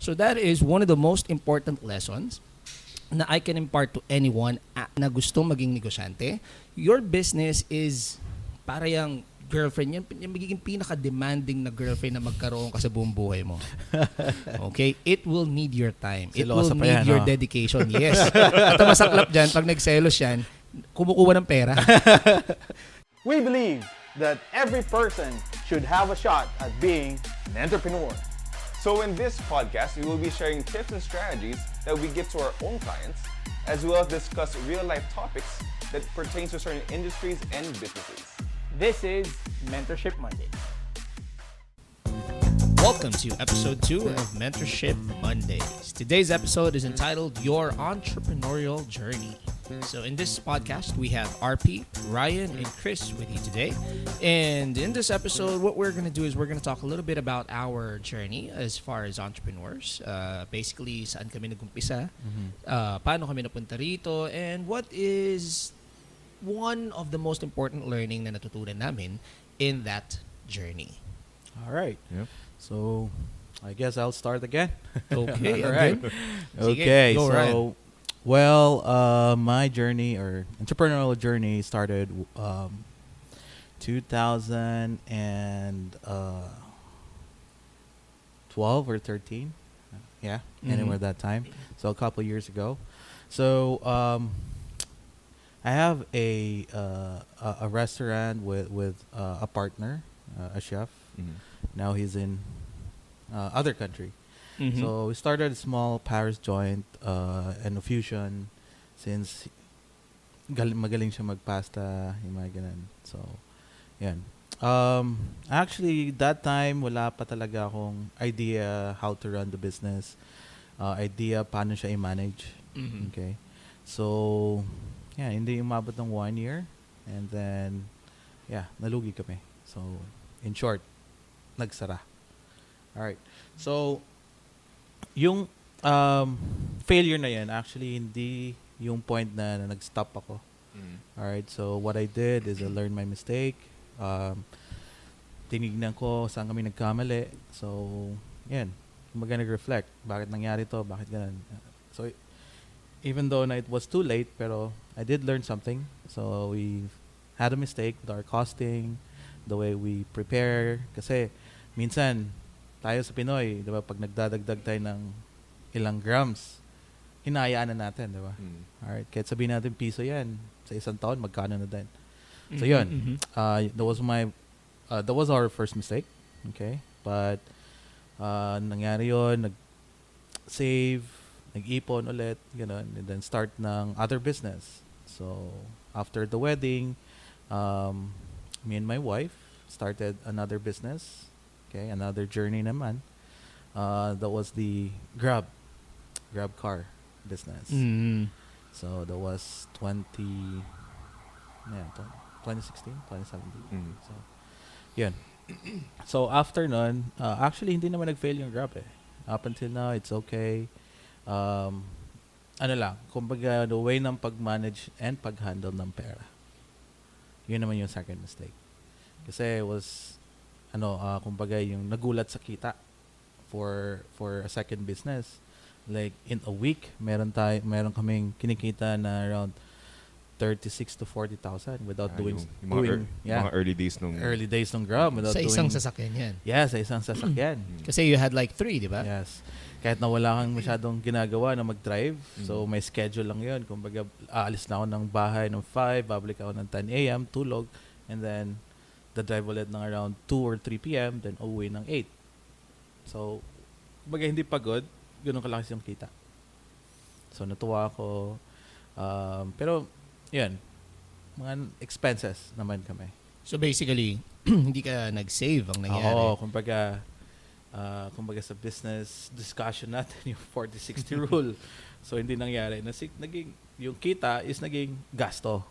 So that is one of the most important lessons na I can impart to anyone na gustong maging negosyante. Your business is para yung girlfriend yan, yung magiging pinaka-demanding na girlfriend na magkaroon ka sa buong buhay mo. Okay? It will need your time. It will need your dedication. Yes. At ang masaklap dyan, pag nagselos yan, kumukuha ng pera. We believe that every person should have a shot at being an entrepreneur. So in this podcast, we will be sharing tips and strategies that we give to our own clients, as well as discuss real-life topics that pertain to certain industries and businesses. This is Mentorship Monday. Welcome to episode 2 of Mentorship Mondays. Today's episode is entitled Your Entrepreneurial Journey. So in this podcast, we have RP, Ryan, and Chris with you today. And in this episode, what we're going to do is we're going to talk a little bit about our journey as far as entrepreneurs. Basically, saan kami nagumpisa, paano kami napunta rito, and what is one of the most important learning na natutunan namin in that journey. All right. Yep. So, I guess I'll start again. Okay. All right. Sige, Okay. go, So, Ryan. well, my journey or entrepreneurial journey started 2012 or 13. Yeah, anywhere that time. So a couple years ago. So I have a restaurant with a partner, a chef. Now he's in other country. So we started a small Paris joint and a fusion since magaling siya magpasta, yung mga ganun. So, yan. Actually, that time, wala pa talaga akong idea how to run the business. Idea paano siya i-manage. Okay? So, yeah, hindi umabot ng 1 year. And then, yeah, nalugi kami. So, in short, nagsara. Alright. So, yung failure na yan, actually, hindi yung point na nag-stop ako. Alright, so what I did is I learned my mistake. Tinignan ko saan kami nagkamali. So, yan. Kumbaga nag-reflect. Bakit nangyari to? Bakit ganun? So, even though na it was too late, pero I did learn something. So, we had a mistake with our costing, the way we prepare. Kasi, minsan, tayo sa Pinoy, di ba, pag nagdadagdag tayo ng ilang grams, hinahayaan na natin, di ba? Alright, kahit sabihin natin piso yan, sa isang taon, magkano na din. So, yun. That was our first mistake. Okay? But, nangyari yun, nag-save, nag-ipon ulit, gano'n, and then start ng other business. So, after the wedding, me and my wife started another business. Okay, another journey naman. That was the Grab car business. So that was 2016, 2017. So, yun. So after nun, actually hindi naman nag-fail yung Grab eh. Up until now, it's okay. Ano lang, kumbaga the way ng pag-manage and pag-handle ng pera. Yun naman yung second mistake. Kasi it was kumbaga yung nagulat sa kita for a second business. Like in a week, meron kaming kinikita na around 36 to 40,000 without doing mga early days nung Grab without Sa isang sasakyan yan. Yeah, sa isang sasakyan. Kasi you had like 3, di ba? Yes. Kahit na wala kang masyadong ginagawa na mag-drive, so may schedule lang yun. Kumbaga, aalis na ako ng bahay ng 5, babalik ako ng 10 a.m., tulog, and then the drive ulit ng around 2 or 3 p.m., then uwi ng 8. So, kumbaga hindi pagod, gano'n kalakas yung kita. So, natuwa ako. Pero, yun, mga expenses naman kami. So basically, hindi ka nag-save ang nangyari. Oo, kumbaga sa business discussion natin, yung 40-60 rule. So, hindi nangyari. Yung kita is naging gasto.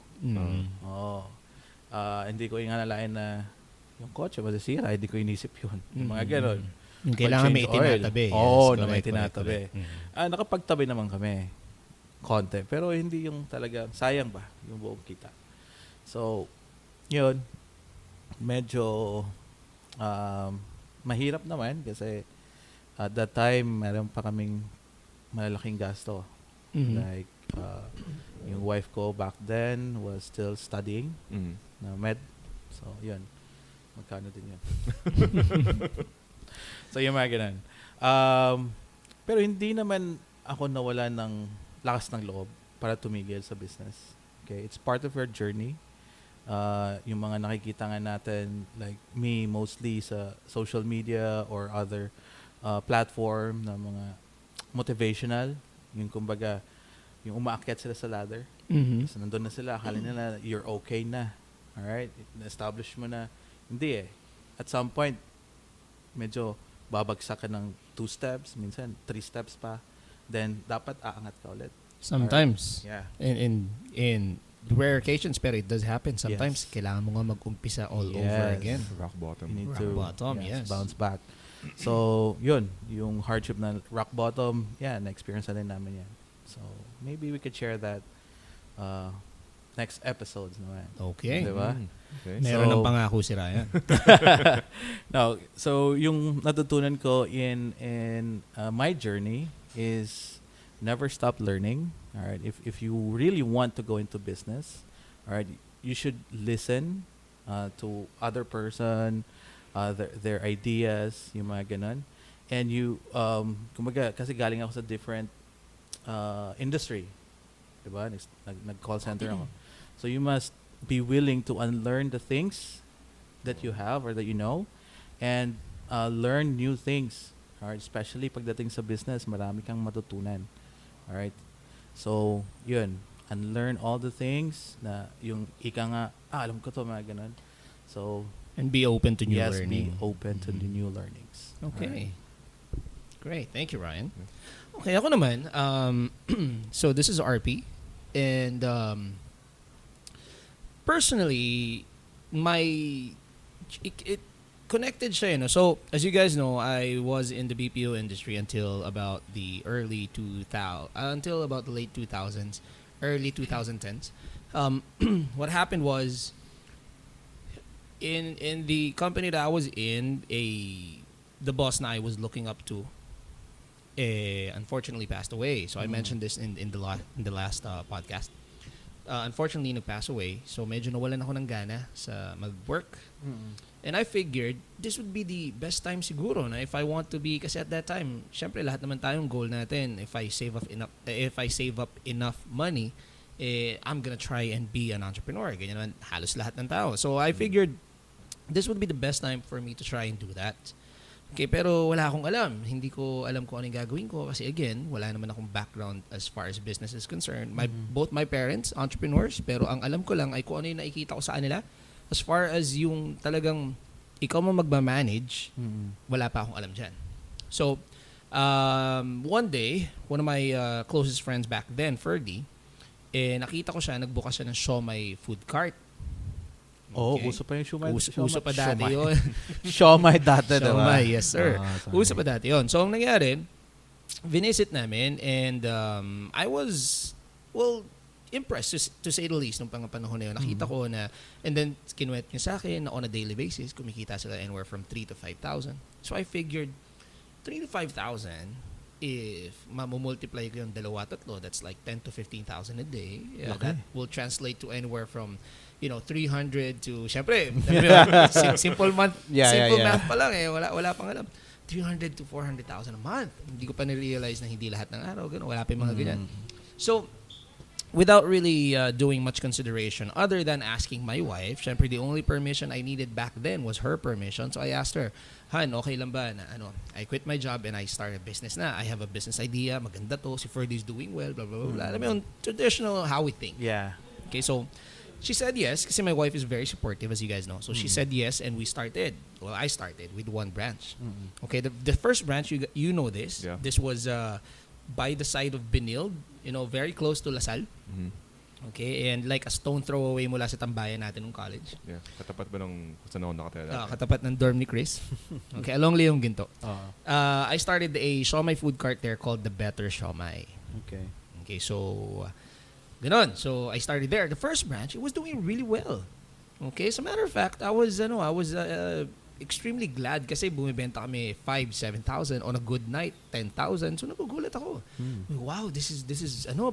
Hindi ko inalalain na yung kotse masisira, hindi ko inisip yun. Yung mga ganon. Yung kailangan may itinatabi. Oo, na may itinatabi. Nakapagtabi naman kami. Konti. Pero hindi yung talaga, sayang ba yung buong kita. So, yun. Medyo mahirap naman kasi at that time, meron pa kaming malalaking gasto. Mhm. Like, yung wife ko back then was still studying na med. So, yun. Magkano din yun. So, yung mga ganun. Pero hindi naman ako nawala ng lakas ng loob para tumigil sa business. Okay? It's part of our journey. Yung mga nakikita nga natin, like me, mostly sa social media or other platform na mga motivational. Yung kumbaga, yung umaakyat sila sa ladder. Mhm. So, nandun na sila. Akala nila, you're okay na. Alright? Na-establish mo na. Hindi eh. At some point, medyo babagsak ka ng 2 steps, minsan 3 steps pa. Then, dapat aangat ka ulit. Sometimes. Yeah. In rare occasions, pero it does happen. Sometimes, Yes. kailangan mo nga mag-umpisa all over Yes. again. Rock bottom. You need Rock to bottom, yes. bounce back. So, yun. Yung hardship na rock bottom, yeah, na-experience na din namin yan. So, maybe we could share that next episodes naman. Okay. Diba? Okay. Meron So- ng pangako si Ryan. No, so yung natutunan ko in my journey is never stop learning. All right, if you really want to go into business, all right, you should listen to other person, their ideas, yung mga ganun. And you kumbaga kasi galing ako sa different industry. Diba? Nag-call center ako. So you must be willing to unlearn the things that you have or that you know and learn new things. Alright, especially pagdating sa business, marami kang matutunan. Alright? So, yun. Unlearn all the things na yung ika nga, alam ko to, mga ganun. So, And be open to new yes, learning. be open to the new learnings. Okay. Great. Thank you, Ryan. Okay, ako naman. So this is RP. And personally, it connected siya, you know. So, as you guys know, I was in the BPO industry until about the until about the late 2000s, early 2010s. What happened was, in the company that I was in, the boss na I was looking up to, unfortunately passed away. So I mentioned this in the last podcast. Unfortunately, nag-pass away. So medyo nawalan ako ng gana sa mag-work. And I figured this would be the best time siguro na if I want to be, kasi at that time, syempre lahat naman tayong goal natin, if I save up enough money, I'm gonna try and be an entrepreneur. Ganyan naman halos lahat ng tao. So I figured this would be the best time for me to try and do that. Okay, pero wala akong alam. Hindi ko alam kung ano yung gagawin ko kasi again, wala naman akong background as far as business is concerned. Both my parents, entrepreneurs, pero ang alam ko lang ay kung ano yung nakikita ko sa kanila. As far as yung talagang ikaw mo magmamanage, wala pa akong alam dyan. So, one day, one of my closest friends back then, Ferdy, nakita ko siya, nagbukas siya ng siomai food cart. Oh, Okay. uso pa yung siomai. Uso pa dati yun. Siomai dati, diba? Siomai, yes sir. Sorry. Uso pa dati yun. So, ang nangyari, visit namin and I was, impressed to say the least nung panahon na yun. Nakita ko na, and then kinuwet niya sa akin na on a daily basis, kumikita sila anywhere from 3,000 to 5,000. So, I figured, 3,000 to 5,000, if mamumultiply ko yung dalawa tatlo, that's like 10,000 to 15,000 a day. Yeah, Okay. that will translate to anywhere from 300 to, syempre, simple math math pa lang wala pang alam. 300 to 400,000 a month. Hindi ko pa na-realize na hindi lahat ng araw, gano'n, wala pa yung mga ganyan. So, without really doing much consideration, other than asking my wife, syempre the only permission I needed back then was her permission. So I asked her, Han, okay lang ba na I quit my job and I start a business na. I have a business idea, maganda to, si Ferdy's doing well, blah, blah, blah, blah. Alam mo yung traditional how we think. Yeah. Okay, so she said yes kasi my wife is very supportive, as you guys know. So she said yes and we started. Well, I started with one branch. Okay, the first branch, you know this. Yeah. This was by the side of Benilde, very close to Lasal. Okay, and like a stone throw away mula sa tambayan natin ng college. Yeah. Katapat ba nung kung saan ako nakatira dati? Katapat ng dorm ni Chris. Okay, along Leong Ginto. I started a siomai food cart there called the Better Siomai. Okay. Okay, so ganon. So I started there. The first branch, it was doing really well. Okay, as a matter of fact, I was extremely glad kasi bumibenta kami 5,000, 7,000 on a good night, 10,000. So nagugulat ako. Wow, this is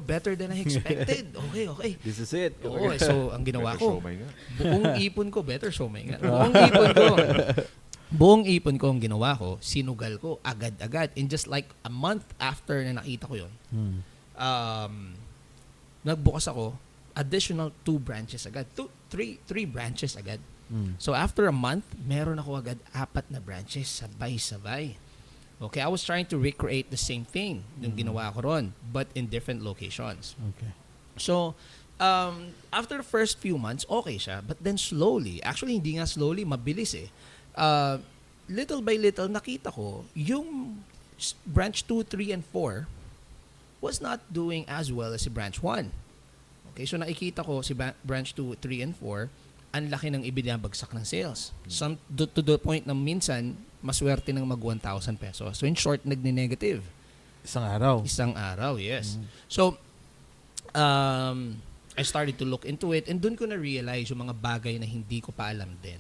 better than I expected. Okay. This is it. Oo, so ang ginawa Better ko, show, my God. buong ipon ko, better show, my God. Buong ipon ko ang ginawa ko, sinugal ko agad-agad. And just like a month after na nakita ko yun, nagbukas ako, additional 2 branches agad. 3 branches agad. So after a month, meron ako agad 4 na branches, sabay-sabay. Okay, I was trying to recreate the same thing yung ginawa ko ron, but in different locations. Okay. So, after the first few months, okay siya. But then slowly, actually hindi nga slowly, mabilis eh. Little by little, nakita ko, yung branch 2, 3, and 4 was not doing as well as si branch 1. Okay, so nakikita ko si branch 2, 3, and 4, ang laki ng ibinabagsak ng sales. To the point na minsan, maswerte ng mag 1,000 pesos. So in short, nagne-negative. Isang araw. Isang araw, yes. So, I started to look into it and dun ko na-realize yung mga bagay na hindi ko pa alam din.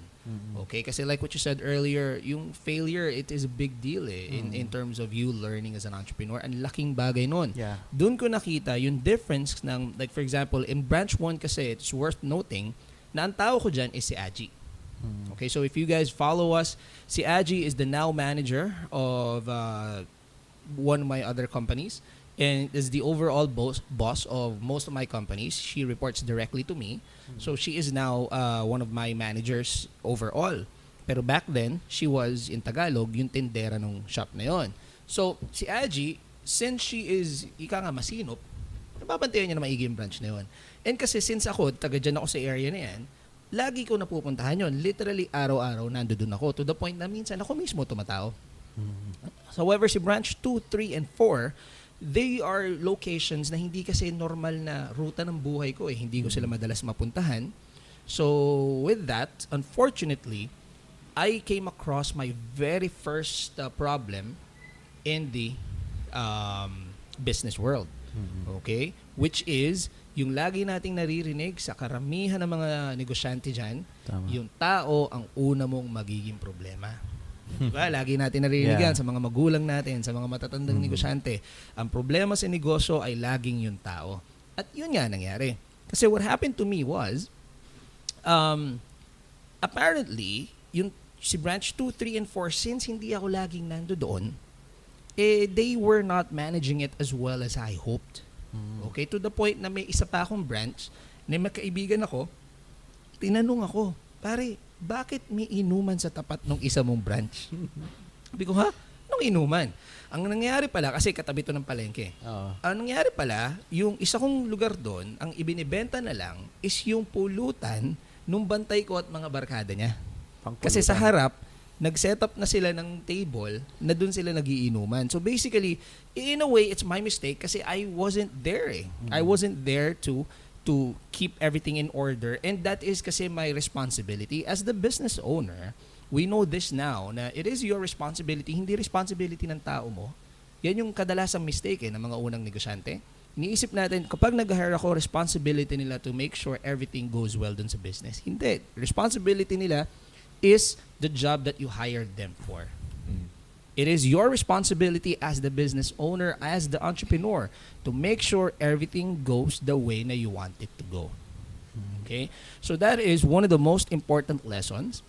Okay? Kasi like what you said earlier, yung failure, it is a big deal in terms of you learning as an entrepreneur. Ang laking bagay nun. Yeah. Dun ko nakita yung difference ng, like for example, in branch 1 kasi, it's worth noting, na ang tao ko dyan is si Aji. Okay, so if you guys follow us, si Aji is the now manager of one of my other companies and is the overall boss of most of my companies. She reports directly to me. So she is now one of my managers overall. Pero back then, she was in Tagalog, yung tindera ng shop na yon. So si Aji, since she is, ika nga masinop, nababantayan niya na maigi yung branch na yon. And kasi since ako, taga dyan ako sa area na yan, lagi ko napupuntahan yon. Literally, araw-araw, nandoon ako. To the point na minsan, ako mismo tumatao. However, si branch 2, 3, and 4, they are locations na hindi kasi normal na ruta ng buhay ko eh. Hindi ko sila madalas mapuntahan. So, with that, unfortunately, I came across my very first problem in the business world. Okay? Which is, yung lagi nating naririnig sa karamihan ng mga negosyante dyan, yung tao ang una mong magiging problema. Diba? Lagi natin naririnig yan sa mga magulang natin, sa mga matatandang negosyante. Ang problema sa negosyo ay laging yung tao. At yun nga nangyari. Kasi what happened to me was, apparently, yung si branch 2, 3, and 4, since hindi ako laging nando doon, they were not managing it as well as I hoped. Okay, to the point na may isa pa akong branch na may kaibigan ako, tinanong ako, pare, bakit may inuman sa tapat ng isa mong branch? Sabi ko, ha? Anong inuman? Ang nangyari pala, kasi katabi to ng palengke. Ang nangyari pala, yung isa kong lugar doon, ang ibinibenta na lang is yung pulutan nung bantay ko at mga barkada niya. Kasi sa harap, nag-set up na sila ng table na doon sila nagiinuman. So basically, in a way, it's my mistake kasi I wasn't there eh. I wasn't there to keep everything in order, and that is kasi my responsibility as the business owner. We know this now na it is your responsibility, hindi responsibility ng tao mo. Yan yung kadalasang mistake ng mga unang negosyante. Iniisip natin, kapag nag-hire ako, responsibility nila to make sure everything goes well dun sa business. Hindi. Responsibility nila is the job that you hired them for. It is your responsibility as the business owner, as the entrepreneur, to make sure everything goes the way na you want it to go. Okay? So that is one of the most important lessons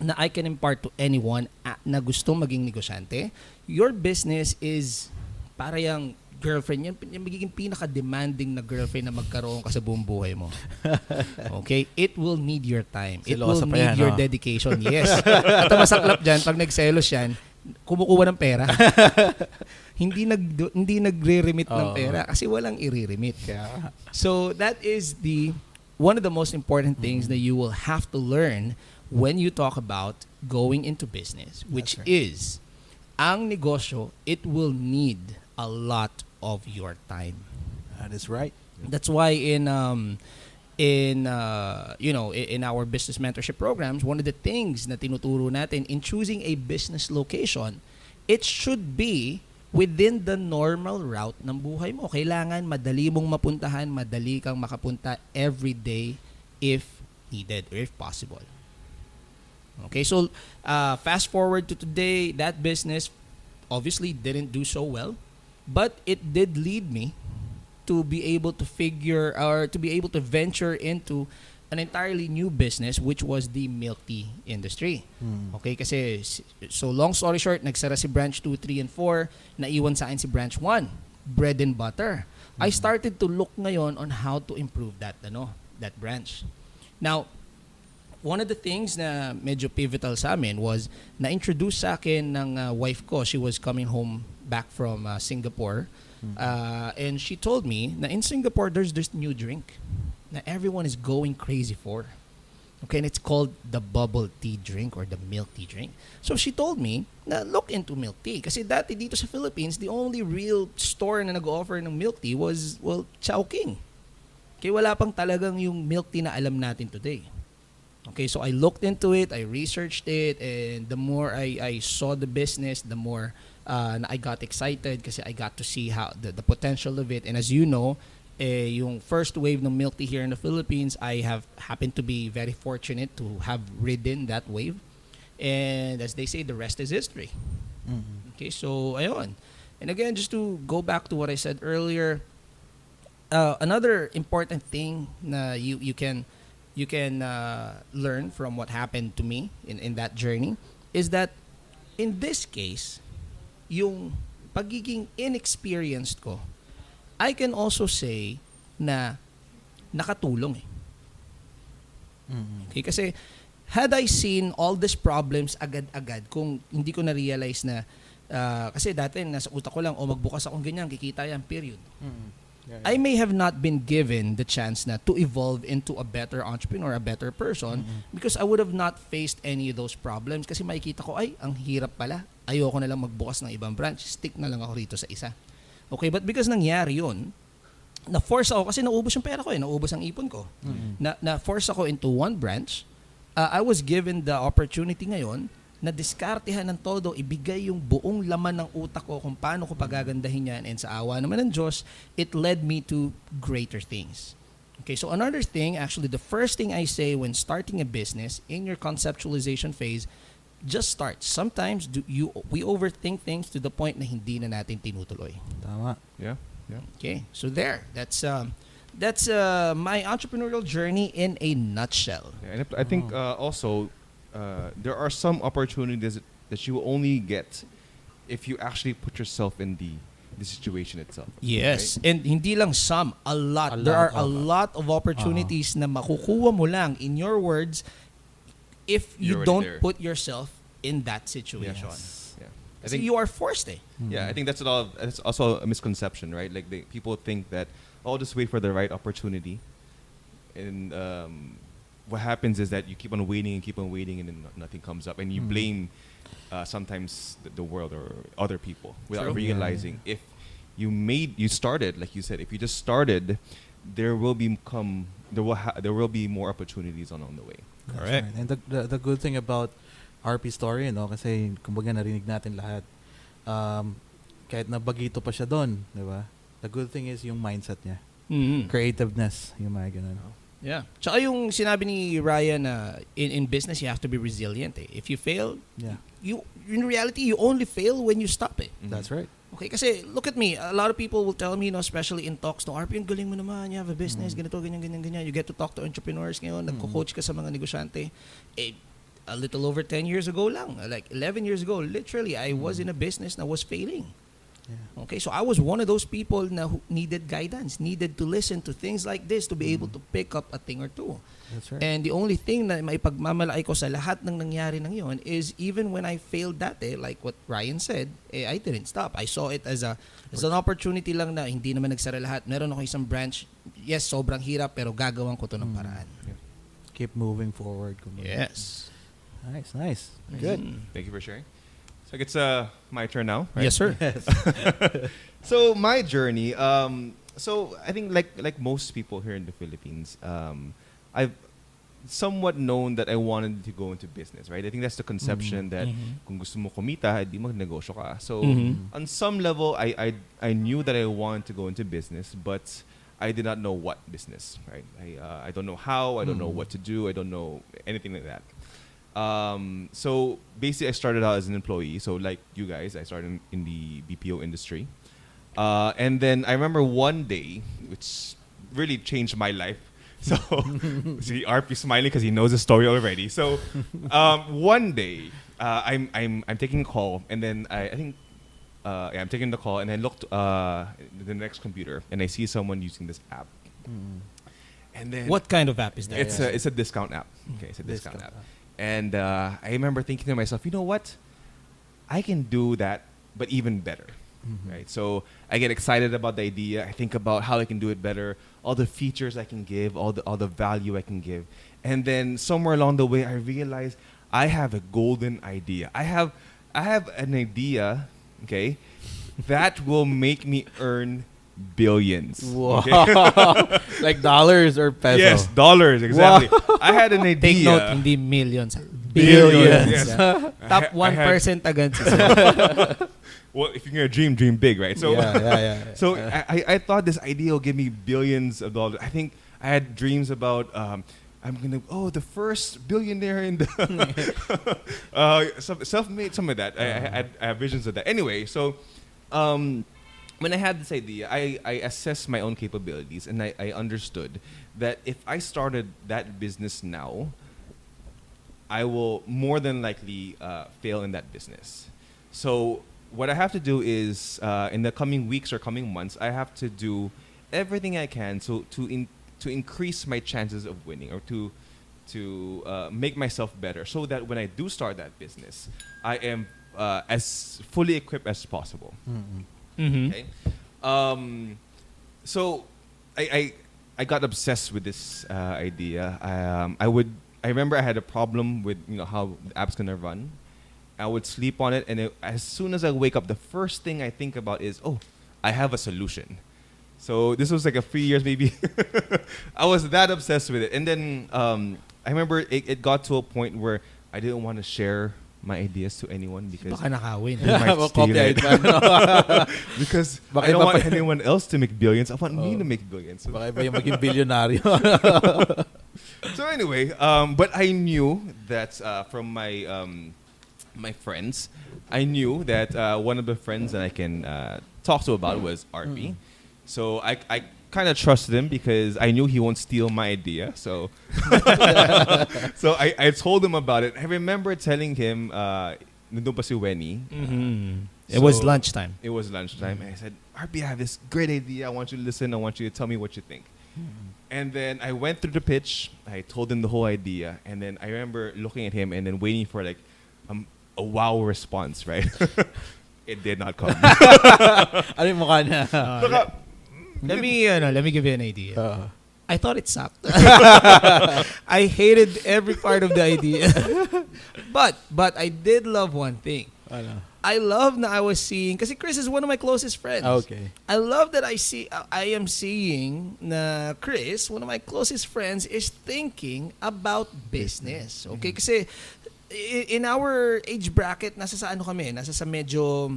na I can impart to anyone na gusto maging negosyante. Your business is para yung girlfriend, yung magiging pinaka-demanding na girlfriend na magkaroon ka sa buong buhay mo. Okay? It will need your time. It will need your dedication. Yes. At ang masaklap dyan, pag nagselos yan, kumukuha ng pera. hindi nagre-remit ng pera kasi walang i-remit. So that is one of the most important things that you will have to learn when you talk about going into business, which is ang negosyo, it will need a lot of your time. That is right. That's why in our business mentorship programs, one of the things na tinuturo natin in choosing a business location, it should be within the normal route ng buhay mo. Kailangan madali mong mapuntahan, madali kang makapunta every day if needed or if possible. Okay, so fast forward to today, that business obviously didn't do so well, but it did lead me to be able to venture into an entirely new business, which was the milk tea industry. Okay, kasi so long story short, nagsara si branch 2, 3, and 4, naiwan sa akin si branch 1, bread and butter. I started to look ngayon on how to improve that branch. Now, one of the things na medyo pivotal sa amin was na-introduce sa akin ng wife ko. She was coming home back from Singapore. And she told me na in Singapore, there's this new drink na everyone is going crazy for. Okay, and it's called the bubble tea drink or the milk tea drink. So she told me na look into milk tea. Kasi dati dito sa Philippines, the only real store na nag-offer ng milk tea was, Chowking. Okay, wala pang talagang yung milk tea na alam natin today. Okay, so I looked into it, I researched it, and the more I saw the business, the more I got excited kasi I got to see how the potential of it. And as you know, yung first wave ng milk tea here in the Philippines, I have happened to be very fortunate to have ridden that wave. And as they say, the rest is history. Okay, so ayun. And again, just to go back to what I said earlier, another important thing na you can learn from what happened to me in that journey is that in this case, yung pagiging inexperienced ko, I can also say na nakatulong eh. Okay, kasi had I seen all these problems agad-agad, kung hindi ko na-realize na kasi dati nasa utak ko lang, magbukas akong ganyan, kikita yan, period. I may have not been given the chance na to evolve into a better entrepreneur, a better person, because I would have not faced any of those problems. Kasi makikita ko, ay, ang hirap pala. Ayoko na lang magbukas ng ibang branch. Stick na lang ako rito sa isa. Okay, but because nangyari yun, na-force ako, kasi naubos yung pera ko naubos ang ipon ko. Na-force ako into one branch. I was given the opportunity ngayon na diskartehan ng todo, ibigay yung buong laman ng utak ko kung paano ko pagagandahin yan, and sa awa naman ng Diyos, it led me to greater things. Okay, so another thing, actually the first thing I say when starting a business, in your conceptualization phase, just start. Sometimes we overthink things to the point na hindi na natin tinutuloy. Tama. Yeah. Okay, so there. That's my entrepreneurial journey in a nutshell. Yeah, and I think also there are some opportunities that you will only get if you actually put yourself in the situation itself. Yes, right? and hindi lang some, a lot. There are a lot of opportunities na makukuha mo lang, in your words, if you don't put yourself in that situation. Yes. Yeah. I Kasi think you are forced eh. Yeah, I think that's also a misconception, right? Like people think that, just wait for the right opportunity, and what happens is that you keep on waiting and then nothing comes up, and you blame sometimes the world or other people without realizing if you started, like you said, if you just started, there will be more opportunities on the way. Correct. Right. And the good thing about RP story, kasi kumbaga narinig natin lahat, kahit nabagito pa siya doon, di ba? The good thing is yung mindset niya. Creativeness, yung mga ganun. Yeah. Tsaka yung sinabi ni Ryan na in business, you have to be resilient eh. If you fail, you in reality, you only fail when you stop it. That's right. Okay, kasi look at me. A lot of people will tell me, especially in talks, RP, ang galing mo naman, you have a business, ganito, ganyan. You get to talk to entrepreneurs ngayon, nagko-coach ka sa mga negosyante. A little over 10 years ago lang, like 11 years ago, literally, I was in a business na was failing. Yeah. Okay, so I was one of those people na who needed guidance, needed to listen to things like this to be able to pick up a thing or two. That's right. And the only thing na maipagmamalaki ko sa lahat ng nangyari ng yon is even when I failed dati, like what Ryan said, I didn't stop. I saw it as an opportunity lang na hindi naman nagsara lahat. Meron ako isang branch, yes, sobrang hirap, pero gagawan ko to ng paraan. Yeah. Keep moving forward. Yes. Nice. Good. Thank you for sharing. So it's my turn now, right? Yes, sir. Yes. So my journey, so I think like most people here in the Philippines, I've somewhat known that I wanted to go into business, right? I think that's the conception that kung gusto mo kumita, di magnegosyo ka. So on some level, I knew that I wanted to go into business, but I did not know what business, right? I don't know how, I don't know what to do, I don't know anything like that. So basically, I started out as an employee. So like you guys, I started in the BPO industry. And then I remember one day, which really changed my life. So see, RP smiling because he knows the story already. So one day, I'm taking a call, and then I think I'm taking the call, and I looked the next computer, and I see someone using this app. And then What kind of app is that? it's a discount app. Okay, it's a discount app. And I remember thinking to myself, you know what? I can do that, but even better. Right? So I get excited about the idea. I think about how I can do it better, all the features I can give, all the value I can give. And then somewhere along the way, I realized I have a golden idea. I have an idea, okay, that will make me earn billions. Wow. Okay? Like dollars or pesos? Yes, dollars, exactly. I had an idea. Take note, hindi millions. Billions. Yes. I Top had- 1% agad sa Well, if you're gonna dream big, right? So, yeah. so I thought this idea will give me billions of dollars. I think I had dreams about I'm gonna the first billionaire in the self-made, some of that. I have visions of that. Anyway, so when I had this idea, I assessed my own capabilities, and I understood that if I started that business now, I will more than likely fail in that business. So what I have to do is, in the coming weeks or coming months, I have to do everything I can to increase my chances of winning, or to make myself better, so that when I do start that business, I am as fully equipped as possible. Okay. So I got obsessed with this idea. I remember I had a problem with how the app's gonna run. I would sleep on it, and as soon as I wake up, the first thing I think about is, I have a solution. So this was like a 3 years maybe. I was that obsessed with it. And then I remember it got to a point where I didn't want to share my ideas to anyone because Baka nakawin. they might steal it. Because Baka I don't iba want pa- anyone else to make billions. I want me to make billions. So, Baka iba yung maging bilyonaryo. so anyway, but I knew that from my friends, I knew that one of the friends that I can talk to about was RP. So I kind of trusted him because I knew he won't steal my idea. So so I told him about it. I remember telling him, nandun pa si Wenny. It was So lunchtime. It was lunchtime. And I said, RP, I have this great idea. I want you to listen. I want you to tell me what you think. And then I went through the pitch. I told him the whole idea. And then I remember looking at him and then waiting for like a wow response, right? It did not come. Ano yung mukha niya? Let me give you an idea. Uh, I thought it sucked. I hated every part of the idea. but I did love one thing. ano? I love na I was seeing, kasi Chris is one of my closest friends. Okay. I love that I am seeing na Chris, one of my closest friends, is thinking about business. Okay? Kasi in our age bracket, nasa sa ano kami? Nasa sa medyo,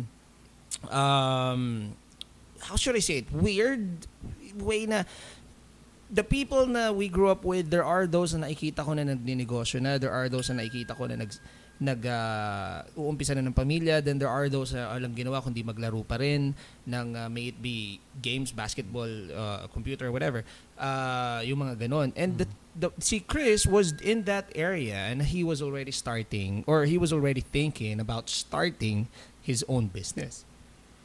how should I say it? Weird way na the people na we grew up with, there are those na nakikita ko na nagninegosyo na, there are those na nakikita ko na uumpisa na ng pamilya, then there are those na alang ginawa kundi maglaro pa rin ng may it be games, basketball, computer, whatever, yung mga ganon. And see, Chris was in that area and he was already thinking about starting his own business.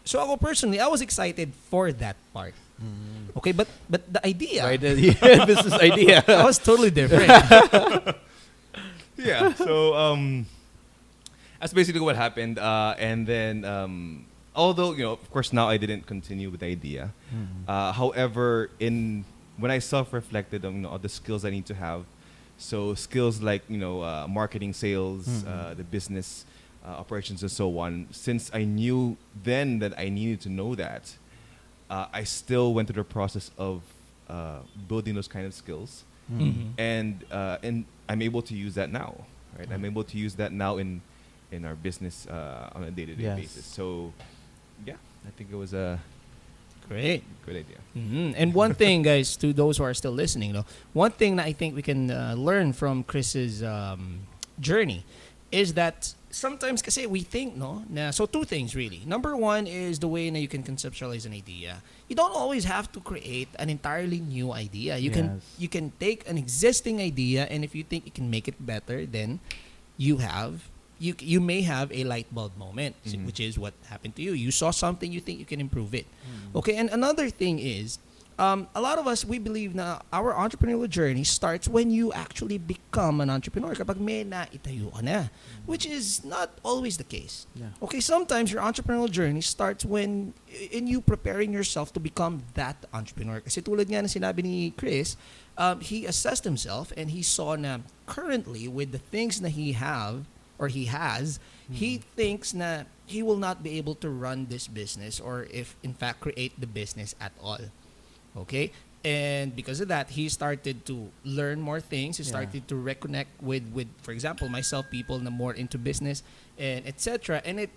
So ako personally, I was excited for that part. Okay, but the idea, Right, business idea. that was totally different. Yeah. So that's basically what happened. And then, although of course, now I didn't continue with the idea. However, when I self-reflected on all the skills I need to have, so skills like marketing, sales, the business operations, and so on. Since I knew then that I needed to know that, I still went through the process of building those kind of skills, and I'm able to use that now. Right, I'm able to use that now in our business on a day-to-day Yes. basis. So, yeah, I think it was a Great. good idea. And one thing, guys, to those who are still listening, one thing that I think we can learn from Chris's journey is that sometimes kasi we think, no, na, so two things really. Number one is the way na you can conceptualize an idea. You don't always have to create an entirely new idea. You can take an existing idea, and if you think you can make it better, then you may have a light bulb moment, which is what happened to you. You saw something, you think you can improve it. Okay, and another thing is, a lot of us, we believe na our entrepreneurial journey starts when you actually become an entrepreneur. Kapag may naitayo ka na, which is not always the case. Yeah. Okay, sometimes your entrepreneurial journey starts when in you preparing yourself to become that entrepreneur. Kasi tulad nga na sinabi ni Chris, he assessed himself and he saw na currently with the things na he has, he thinks na he will not be able to run this business or if in fact create the business at all. Okay? And because of that, he started to learn more things. He started to reconnect with, for example, myself, people na more into business and etc. And it,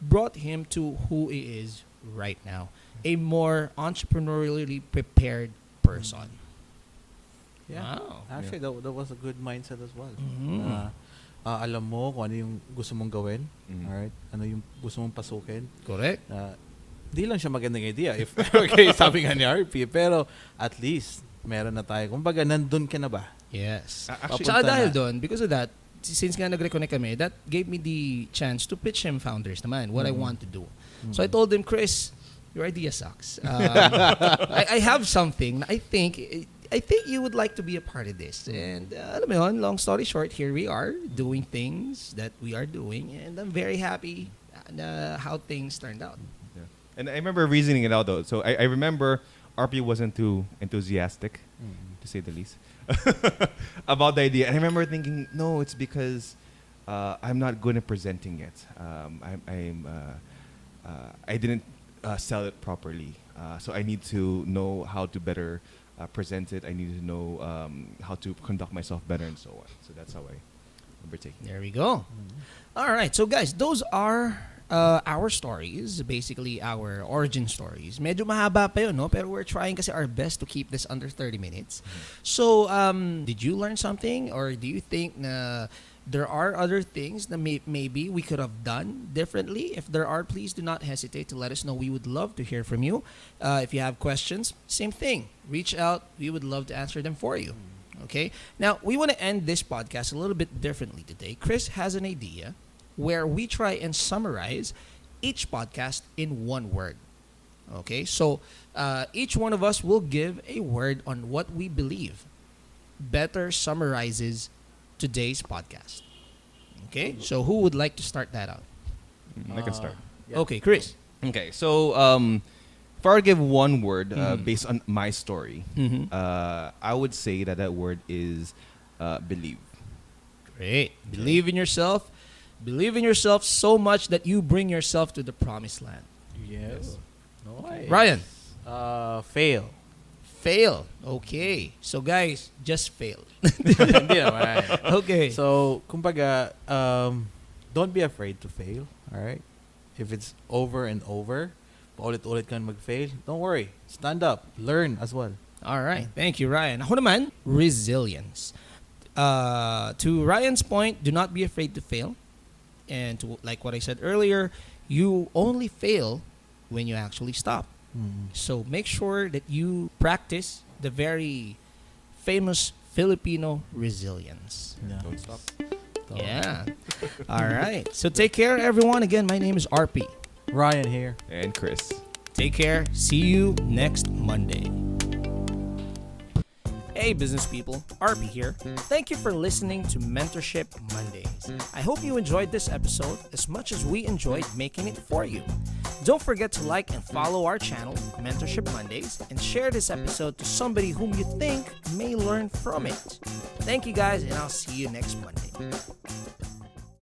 brought him to who he is right now. A more entrepreneurially prepared person. Yeah. Wow. Actually, that was a good mindset as well. Mhm. Alam mo kung ano yung gusto mong gawin. Alright? Ano yung gusto mong pasukin. Correct. Di lang siya magandang idea. If, okay, sabi nga ni RP. Pero at least, meron na tayo. Kumbaga, nandun ka na ba? Yes. Actually, Tsaka dahil doon, because of that, since nga nag-reconnect kami, that gave me the chance to pitch him founders naman, what I want to do. So I told him, Chris, your idea sucks. I have something I think you would like to be a part of this. And alam mo yun, long story short, here we are doing things that we are doing, and I'm very happy how things turned out. Yeah. And I remember reasoning it out though. So I remember RP wasn't too enthusiastic, to say the least, about the idea. And I remember thinking, no, it's because I'm not good at presenting it. I didn't sell it properly. So I need to know how to better present it. I need to know how to conduct myself better and so on. So that's how I remember taking it. There we go. All right. So guys, those are our stories, basically our origin stories. Medyo mahaba pa yun, no? Pero we're trying kasi our best to keep this under 30 minutes. So, did you learn something? Or do you think na there are other things that maybe we could have done differently? If there are, please do not hesitate to let us know. We would love to hear from you. If you have questions, same thing. Reach out. We would love to answer them for you. Okay? Now, we want to end this podcast a little bit differently today. Chris has an idea where we try and summarize each podcast in one word. Okay? So, each one of us will give a word on what we believe better summarizes today's podcast. Okay? So, who would like to start that out? I can start. Yeah. Okay, Chris. Okay, so if I were to give one word based on my story, I would say that word is believe. Great. Believe in yourself. Believe in yourself so much that you bring yourself to the promised land. Yes. Nice. Ryan. Fail. Fail. Okay. So guys, just fail. Hindi naman. Okay. So, kumbaga, don't be afraid to fail. Alright? If it's over and over, paulit-ulit kang mag-fail, don't worry. Stand up. Learn as well. All right. Thank you, Ryan. Ako naman, resilience. To Ryan's point, do not be afraid to fail. And to, like what I said earlier, you only fail when you actually stop. So make sure that you practice the very famous Filipino resilience. Yeah. Don't stop. Yeah. All right. So take care, everyone. Again, my name is RP. Ryan here. And Chris. Take care. See you next Monday. Hey, business people. RP here. Thank you for listening to Mentorship Mondays. I hope you enjoyed this episode as much as we enjoyed making it for you. Don't forget to like and follow our channel, Mentorship Mondays, and share this episode to somebody whom you think may learn from it. Thank you guys, and I'll see you next Monday.